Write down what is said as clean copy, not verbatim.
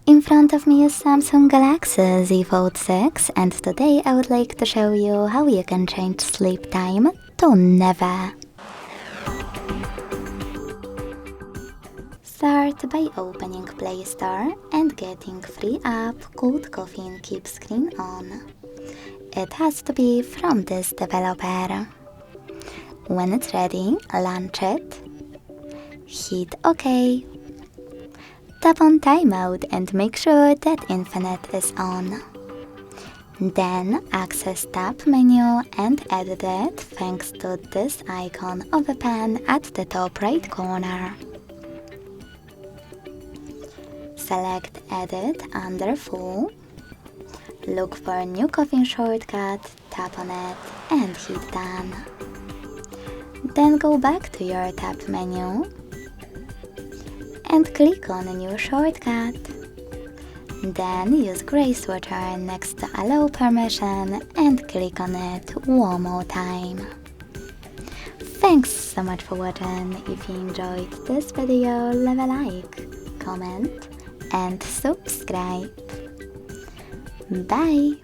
In front of me is Samsung Galaxy Z Fold 6 and today I would like to show you how you can change sleep time to never. Start by opening Play Store and getting free app called Caffeine Keep Screen On. It has to be from this developer. When it's ready, launch it. Hit OK. Tap on Timeout and make sure that Infinite is on. Then access Tab menu and edit it thanks to this icon of a pen at the top right corner. Select Edit under Full. Look for a new Caffeine shortcut, tap on it and hit Done. Then go back to your Tab menu and click on a new shortcut. Then use gray switcher next to Allow Permission and click on it one more time. Thanks so much for watching. If you enjoyed this video, leave a like, comment and subscribe. Bye!